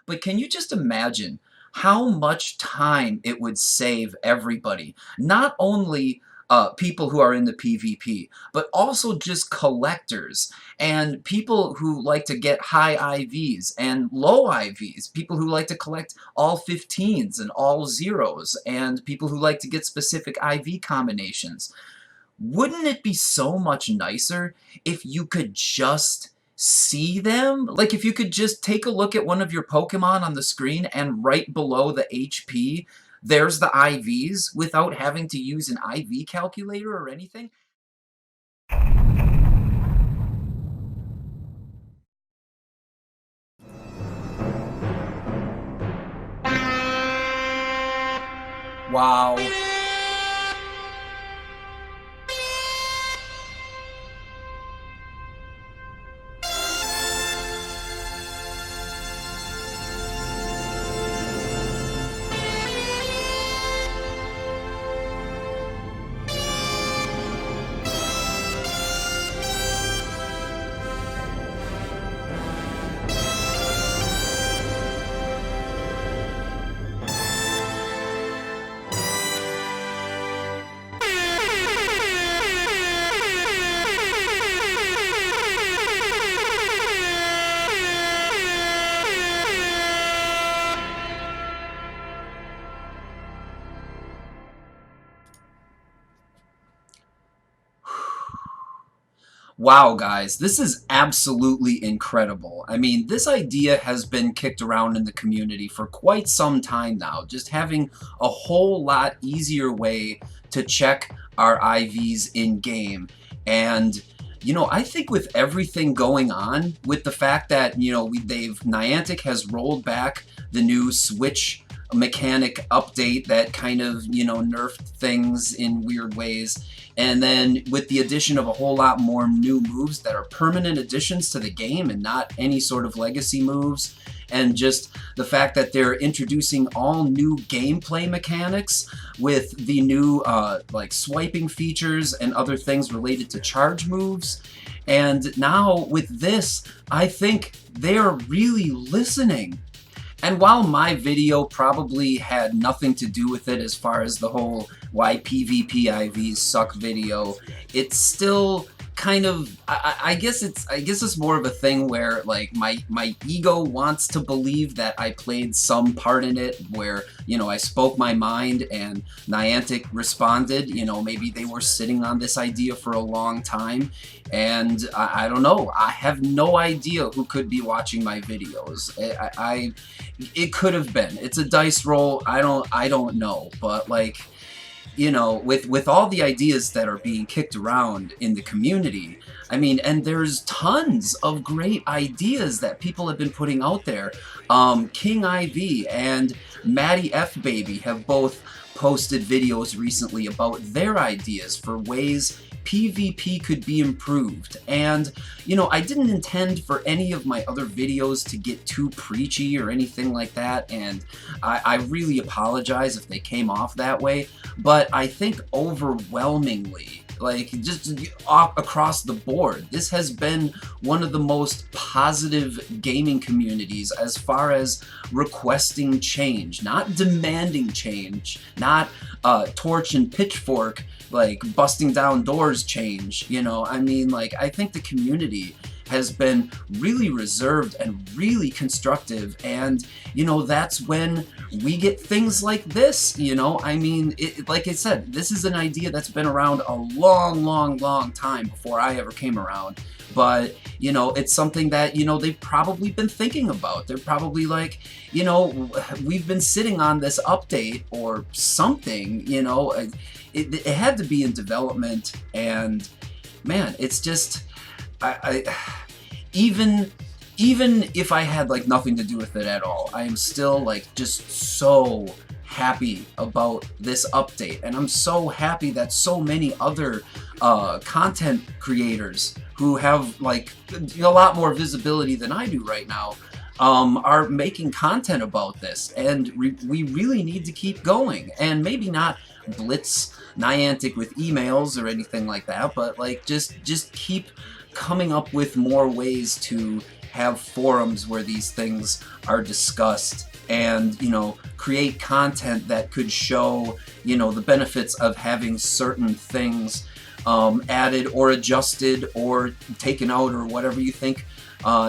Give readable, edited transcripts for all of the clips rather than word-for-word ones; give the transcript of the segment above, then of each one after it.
but can you just imagine how much time it would save everybody? Not only people who are in the PvP, but also just collectors and people who like to get high IVs and low IVs, people who like to collect all 15s and all zeros, and people who like to get specific IV combinations. Wouldn't it be so much nicer if you could just see them? Like if you could just take a look at one of your Pokemon on the screen and right below the HP, there's the IVs without having to use an IV calculator or anything? Wow. Wow, guys, this is absolutely incredible. I mean, this idea has been kicked around in the community for quite some time now, just having a whole lot easier way to check our IVs in-game. And, you know, I think with everything going on, with the fact that, you know, Niantic has rolled back the new Switch mechanic update that kind of, you know, nerfed things in weird ways. And then with the addition of a whole lot more new moves that are permanent additions to the game and not any sort of legacy moves, and just the fact that they're introducing all new gameplay mechanics with the new like swiping features and other things related to charge moves. And now with this, I think they're really listening. And while my video probably had nothing to do with it as far as the whole why PvP IVs suck video, it's still kind of, I guess it's more of a thing where like my ego wants to believe that I played some part in it, where, you know, I spoke my mind and Niantic responded. You know, maybe they were sitting on this idea for a long time, and I don't know. I have no idea who could be watching my videos. It could have been. It's a dice roll. I don't know, but like, you know, with all the ideas that are being kicked around in the community, I mean, and there's tons of great ideas that people have been putting out there. King IV and Maddie F Baby have both posted videos recently about their ideas for ways PvP could be improved. And, you know, I didn't intend for any of my other videos to get too preachy or anything like that, and I really apologize if they came off that way, but I think overwhelmingly, like just across the board, this has been one of the most positive gaming communities as far as requesting change, not demanding change, not torch and pitchfork, like busting down doors change. You know, I mean, like, I think the community has been really reserved and really constructive, and, you know, that's when we get things like this. You know, I mean, like I said, this is an idea that's been around a long time before I ever came around, but, you know, it's something that, you know, they've probably been thinking about. They're probably like, you know, we've been sitting on this update or something. You know, it had to be in development, and man, it's just, even if I had like nothing to do with it at all, I am still like just so happy about this update, and I'm so happy that so many other content creators who have like a lot more visibility than I do right now are making content about this, and we really need to keep going, and maybe not blitz Niantic with emails or anything like that, but like just keep coming up with more ways to have forums where these things are discussed, and, you know, create content that could show, you know, the benefits of having certain things added or adjusted or taken out, or whatever you think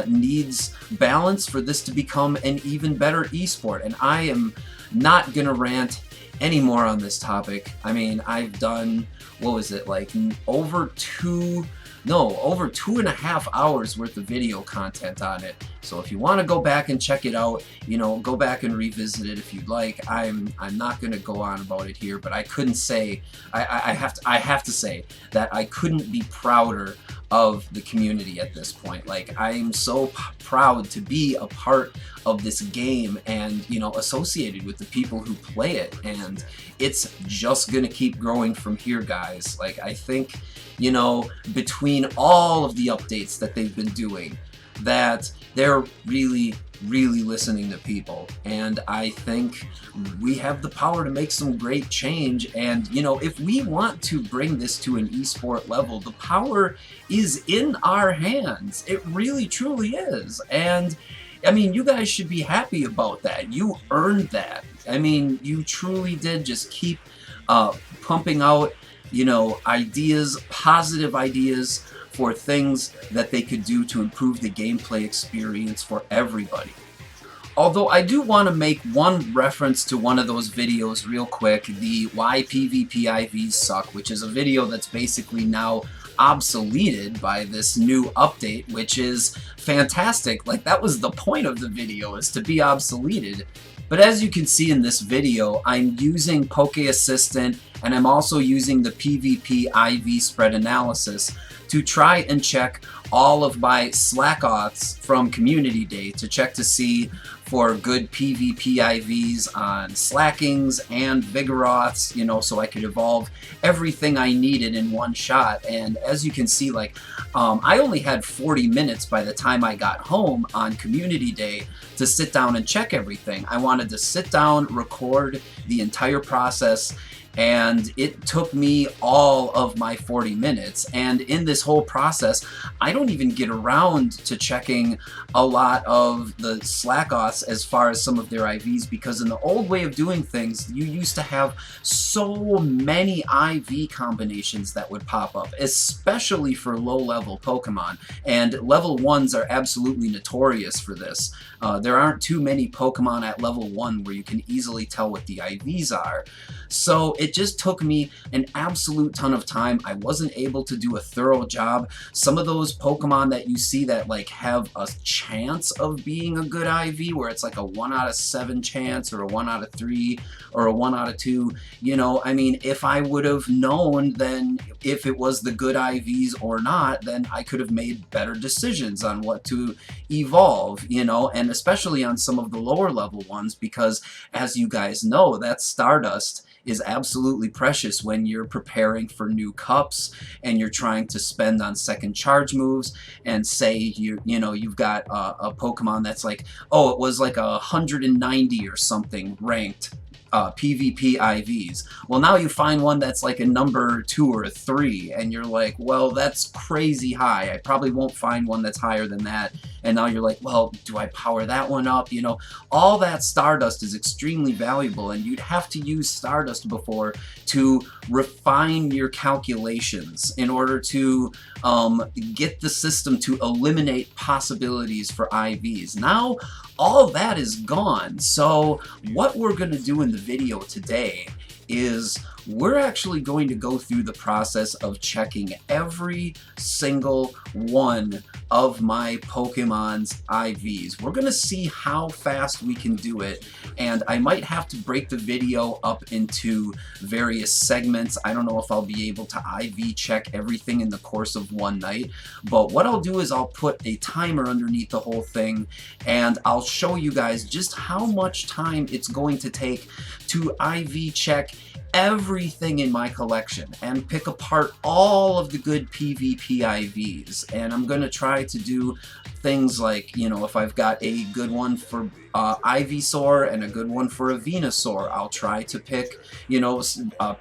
needs balance for this to become an even better esport. And I am not gonna rant anymore on this topic. I mean, I've done, what was it, like over 2.5 hours worth of video content on it. So if you want to go back and check it out, you know, go back and revisit it if you'd like. I'm not going to go on about it here, but I couldn't say, I have to say that I couldn't be prouder of the community at this point. Like, I'm so proud to be a part of this game and, you know, associated with the people who play it, and it's just gonna keep growing from here, guys. Like, I think, you know, between all of the updates that they've been doing, that they're really listening to people, and I think we have the power to make some great change. And, you know, if we want to bring this to an esport level, the power is in our hands. It really truly is. And I mean, you guys should be happy about that. You earned that. I mean, you truly did. Just keep pumping out, you know, ideas, positive ideas for things that they could do to improve the gameplay experience for everybody. Although I do want to make one reference to one of those videos real quick, the Why PvP IVs Suck, which is a video that's basically now obsoleted by this new update, which is fantastic. Like, that was the point of the video, is to be obsoleted. But as you can see in this video, I'm using Poke Assistant, and I'm also using the PvP IV spread analysis to try and check all of my Slakoths from Community Day, to check to see for good PvP IVs on Slackings and Vigoroths, you know, so I could evolve everything I needed in one shot. And as you can see, like, I only had 40 minutes by the time I got home on Community Day to sit down and check everything. I wanted to sit down, record the entire process, and it took me all of my 40 minutes. And in this whole process, I don't even get around to checking a lot of the Slakoths as far as some of their IVs, because in the old way of doing things, you used to have so many IV combinations that would pop up, especially for low-level Pokemon. And level 1s are absolutely notorious for this. There aren't too many Pokemon at level 1 where you can easily tell what the IVs are. So it just took me an absolute ton of time. I wasn't able to do a thorough job. Some of those Pokemon that you see that like have a chance of being a good IV, where it's like a 1 out of 7 chance, or a 1 out of 3, or a 1 out of 2, you know, I mean, if I would have known then if it was the good IVs or not, then I could have made better decisions on what to evolve, you know, and especially on some of the lower level ones, because as you guys know, that Stardust is absolutely precious when you're preparing for new cups and you're trying to spend on second charge moves, and say you know you've got a Pokemon that's like, oh, it was like 190 or something ranked PvP IVs. Well, now you find one that's like a number 2 or a 3, and you're like, well, that's crazy high. I probably won't find one that's higher than that. And now you're like, well, do I power that one up? You know, all that Stardust is extremely valuable, and you'd have to use Stardust before to refine your calculations in order to get the system to eliminate possibilities for IVs. Now, all that is gone. So what we're going to do in the video today is we're actually going to go through the process of checking every single one of my Pokemon's IVs. We're going to see how fast we can do it, and I might have to break the video up into various segments. I don't know if I'll be able to IV check everything in the course of one night, but what I'll do is I'll put a timer underneath the whole thing, and I'll show you guys just how much time it's going to take to IV check everything in my collection and pick apart all of the good PvP IVs. And I'm going to try to do things like, you know, if I've got a good one for Ivysaur and a good one for a Venusaur, I'll try to pick, you know,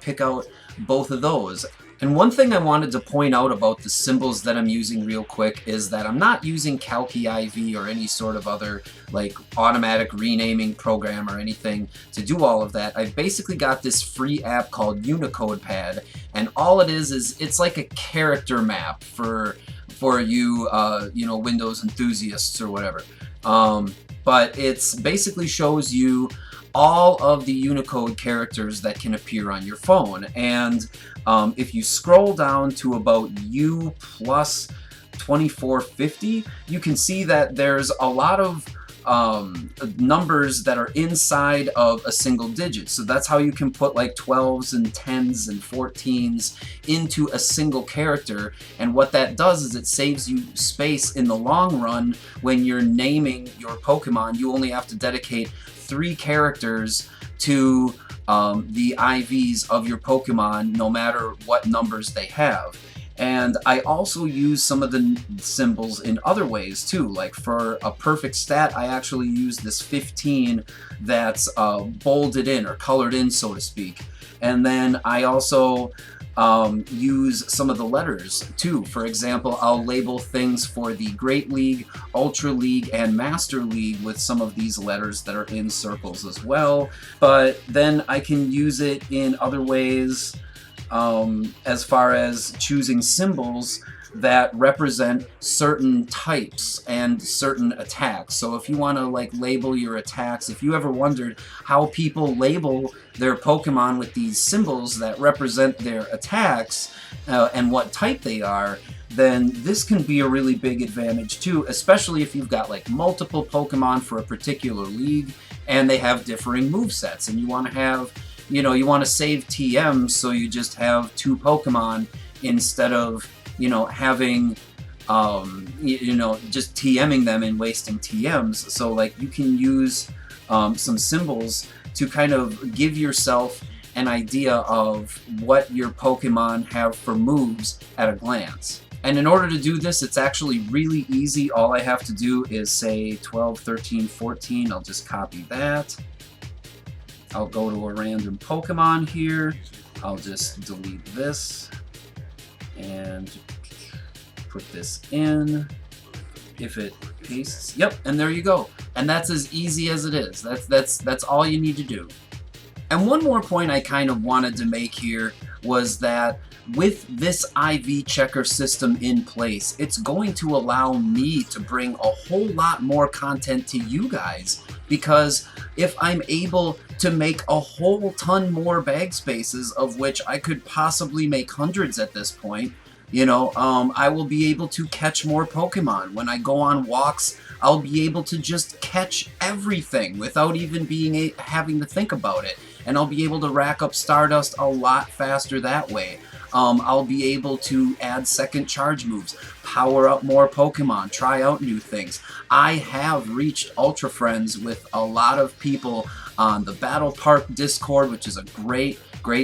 pick out both of those. And one thing I wanted to point out about the symbols that I'm using real quick is that I'm not using CalcIV or any sort of other like automatic renaming program or anything to do all of that. I've basically got this free app called Unicode Pad, and all it is it's like a character map for you you know, Windows enthusiasts or whatever. But it's basically shows you all of the Unicode characters that can appear on your phone. And if you scroll down to about U plus 2450, you can see that there's a lot of numbers that are inside of a single digit. So that's how you can put like 12s and 10s and 14s into a single character. And what that does is it saves you space in the long run when you're naming your Pokemon. You only have to dedicate 3 characters to the IVs of your Pokemon, no matter what numbers they have. And I also use some of the symbols in other ways too. Like for a perfect stat, I actually use this 15 that's bolded in or colored in, so to speak. And then I also use some of the letters too. For example, I'll label things for the Great League, Ultra League, and Master League with some of these letters that are in circles as well. But then I can use it in other ways, as far as choosing symbols that represent certain types and certain attacks. So if you want to like label your attacks, if you ever wondered how people label their Pokemon with these symbols that represent their attacks and what type they are, then this can be a really big advantage too, especially if you've got like multiple Pokemon for a particular league and they have differing movesets, and you want to have, you know, you want to save TMs, so you just have 2 Pokemon instead of, you know, having, you know, just TMing them and wasting TMs. So like you can use some symbols to kind of give yourself an idea of what your Pokemon have for moves at a glance. And in order to do this, it's actually really easy. All I have to do is say 12, 13, 14. I'll just copy that. I'll go to a random Pokemon here. I'll just delete this and put this in. If it pastes, yep, and there you go. And that's as easy as it is. That's all you need to do. And one more point I kind of wanted to make here was that with this IV checker system in place, it's going to allow me to bring a whole lot more content to you guys, because if I'm able to make a whole ton more bag spaces, of which I could possibly make hundreds at this point, you know, I will be able to catch more Pokemon. When I go on walks, I'll be able to just catch everything without even having to think about it. And I'll be able to rack up Stardust a lot faster that way. I'll be able to add second charge moves, power up more Pokemon, try out new things. I have reached Ultra Friends with a lot of people on the Battle Park Discord, which is a great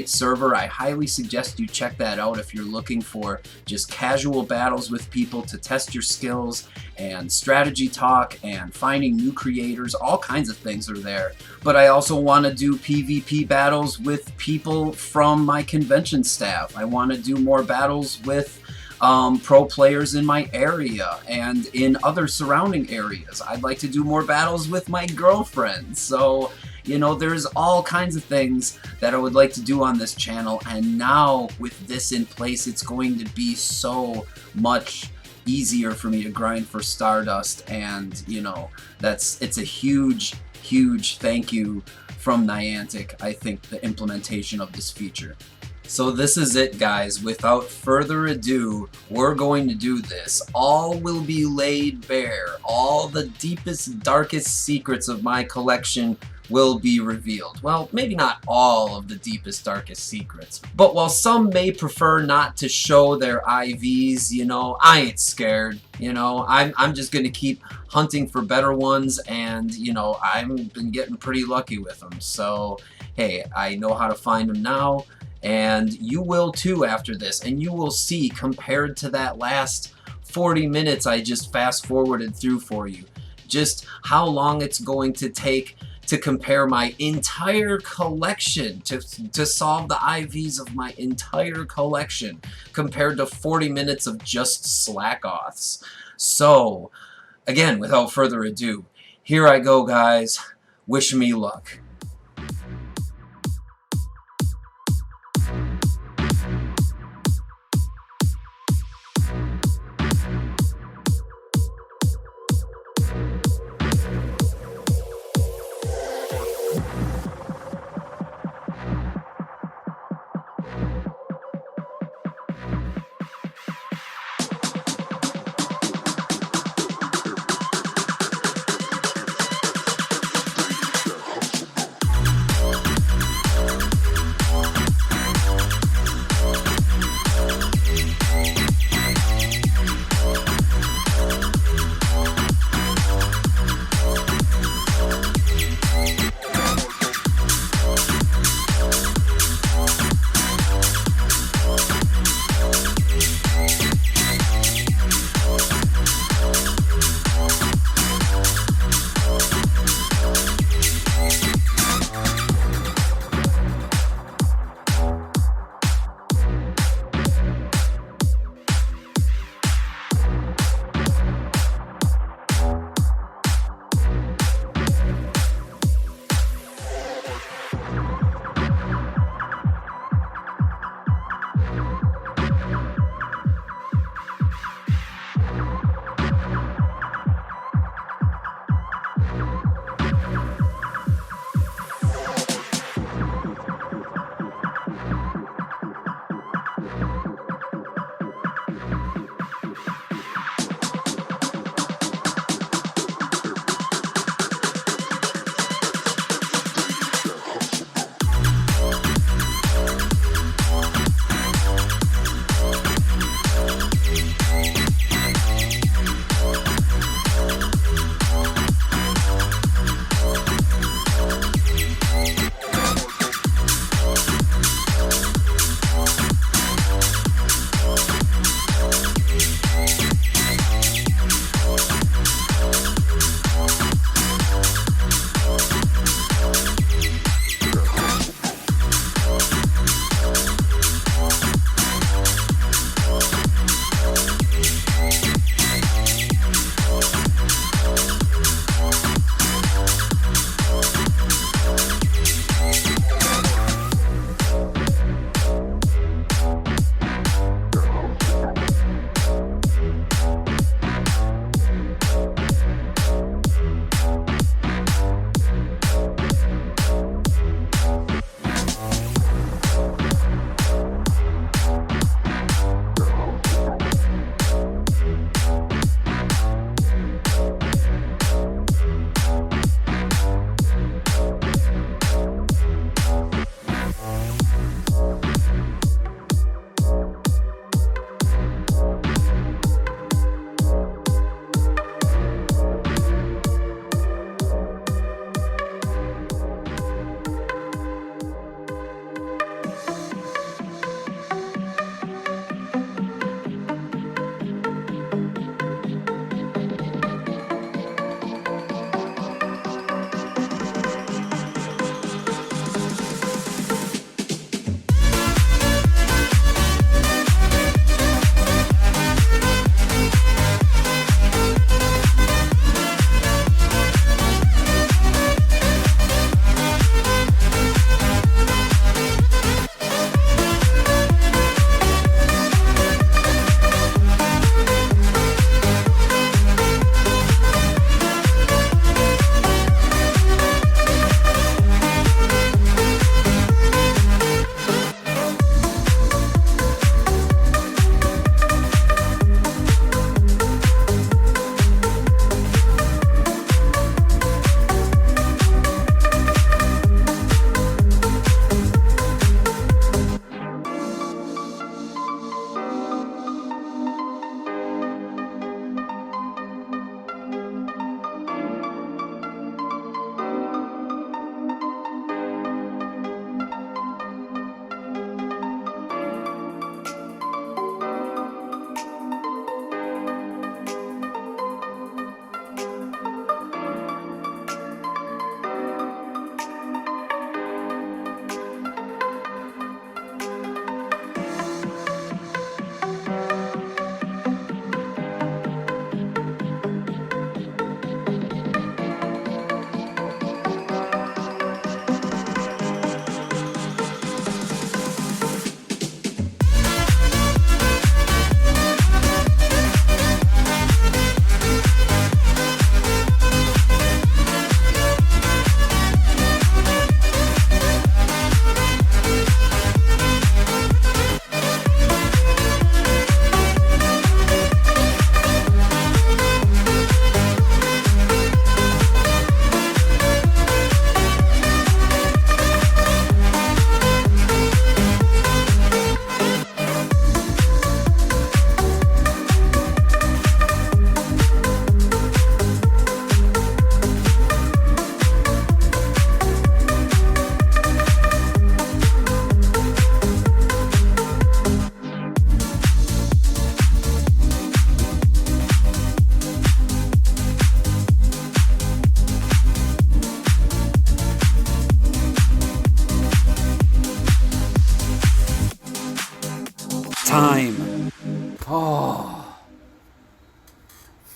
server. I highly suggest you check that out if you're looking for just casual battles with people to test your skills and strategy talk and finding new creators. All kinds of things are there. But I also want to do PvP battles with people from my convention staff. I want to do more battles with pro players in my area and in other surrounding areas. I'd like to do more battles with my girlfriend. So, you know, there's all kinds of things that I would like to do on this channel, and now with this in place, it's going to be so much easier for me to grind for Stardust. And, you know, it's a huge thank you from Niantic, I think, the implementation of this feature. So this is it, guys. Without further ado, we're going to do this. All will be laid bare. All the deepest, darkest secrets of my collection will be revealed. Well, maybe not all of the deepest, darkest secrets, but while some may prefer not to show their IVs, you know, I ain't scared. You know, I'm just gonna keep hunting for better ones, and, you know, I've been getting pretty lucky with them. So, hey, I know how to find them now, and you will too after this, and you will see, compared to that last 40 minutes I just fast forwarded through for you, just how long it's going to take to compare my entire collection, to solve the IVs of my entire collection, compared to 40 minutes of just Slakoths. So, again, without further ado, here I go, guys. Wish me luck.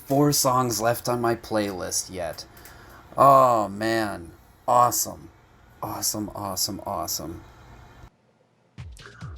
4 songs left on my playlist yet. Oh, man. Awesome. Awesome, awesome, awesome.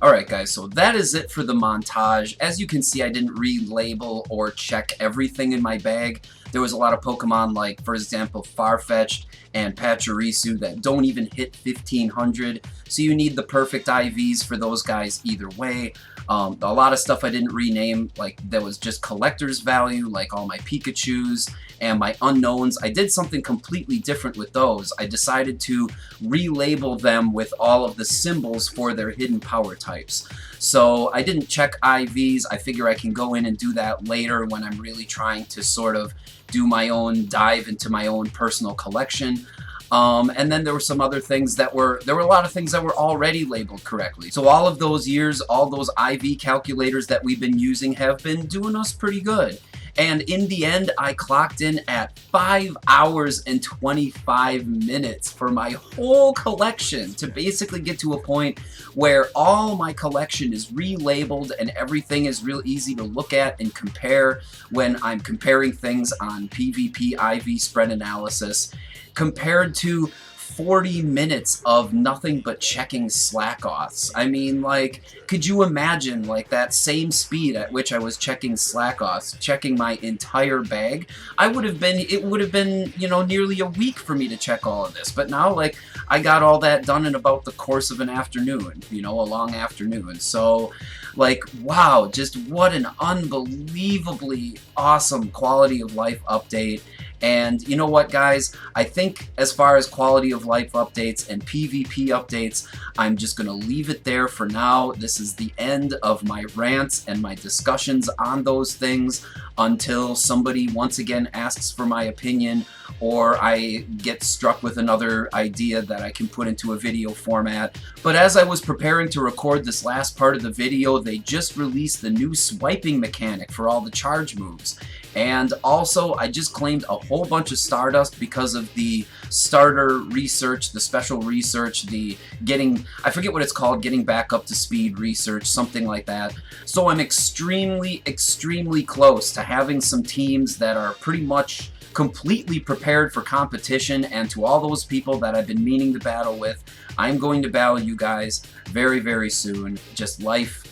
Alright guys, so that is it for the montage. As you can see, I didn't relabel or check everything in my bag. There was a lot of Pokemon like, for example, Farfetch'd and Pachirisu that don't even hit 1500, so you need the perfect IVs for those guys either way. A lot of stuff I didn't rename, like there was just collector's value, like all my Pikachus and my unknowns. I did something completely different with those. I decided to relabel them with all of the symbols for their hidden power types. So I didn't check IVs. I figure I can go in and do that later when I'm really trying to sort of do my own dive into my own personal collection. And then there were some other things there were a lot of things that were already labeled correctly. So all of those years, all those IV calculators that we've been using have been doing us pretty good. And in the end, I clocked in at 5 hours and 25 minutes for my whole collection to basically get to a point where all my collection is relabeled and everything is real easy to look at and compare when I'm comparing things on PvP IV spread analysis, compared to 40 minutes of nothing but checking Slakoths. I mean, like, could you imagine, like, that same speed at which I was checking Slakoths, checking my entire bag? It would have been, you know, nearly a week for me to check all of this. But now, like, I got all that done in about the course of an afternoon, you know, a long afternoon. So, like, wow, just what an unbelievably awesome quality of life update. And you know what, guys? I think as far as quality of life updates and PvP updates, I'm just going to leave it there for now. This is the end of my rants and my discussions on those things until somebody once again asks for my opinion or I get struck with another idea that I can put into a video format. But as I was preparing to record this last part of the video, they just released the new swiping mechanic for all the charge moves. And also, I just claimed a whole bunch of Stardust because of the starter research, the special research, the getting, I forget what it's called, getting back up to speed research, something like that. So I'm extremely, extremely close to having some teams that are pretty much completely prepared for competition, and to all those people that I've been meaning to battle with, I'm going to battle you guys very, very soon. Just life.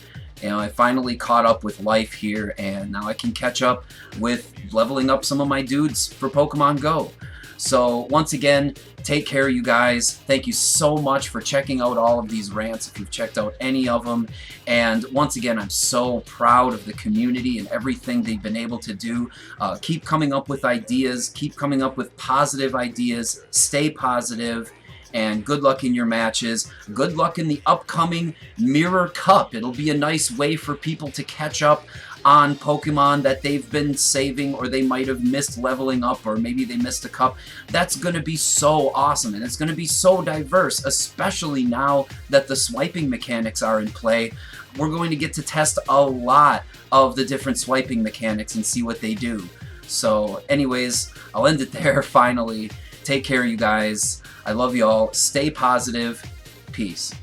You know, I finally caught up with life here, and now I can catch up with leveling up some of my dudes for Pokemon Go. So, once again, take care, you guys. Thank you so much for checking out all of these rants, if you've checked out any of them. And once again, I'm so proud of the community and everything they've been able to do. Keep coming up with ideas. Keep coming up with positive ideas. Stay positive. And good luck in your matches. Good luck in the upcoming Mirror Cup. It'll be a nice way for people to catch up on Pokemon that they've been saving, or they might have missed leveling up, or maybe they missed a cup. That's going to be so awesome, and it's going to be so diverse, especially now that the swiping mechanics are in play. We're going to get to test a lot of the different swiping mechanics and see what they do. So anyways, I'll end it there finally. Take care, you guys. I love you all. Stay positive. Peace.